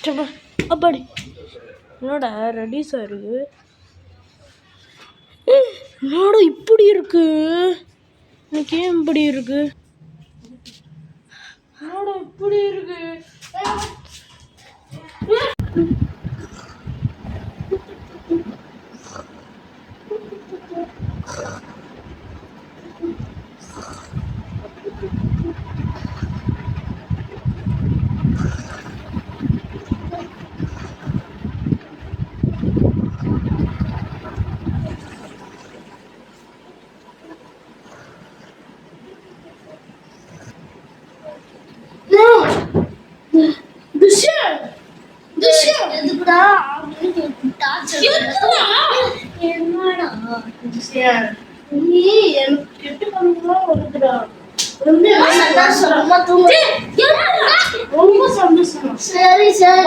சப்பா அப்பாடி என்னோட ரெடிஸாக இருக்கு. என்னோட இப்படி இருக்கு, எனக்கு ஏன் இப்படி இருக்கு? என்னோட இப்படி இருக்கு. சரி சரி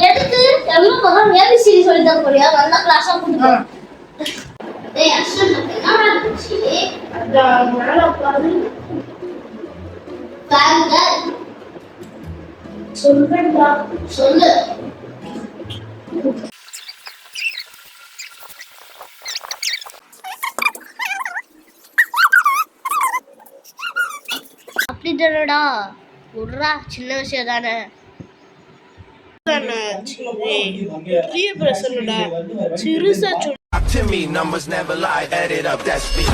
எதுக்கு எவ்வளவு பக்கம் ஏபிசிடி சொல்லி தர போறியா? நல்ல கிளாஸா கொடுங்க. டேய் அஸ்வன் என்னடா ஆச்சு? அதான் மேல உட்கார்ந்து பாருங்க சொல்றேன்டா. சொல்லு. அப்படி தானடா விட்றா, சின்ன விஷயம் தானே. பெரிய பிரச்சனைடா, சிறுசா சொல்லு. To me, numbers never lie. Add it up, that's me.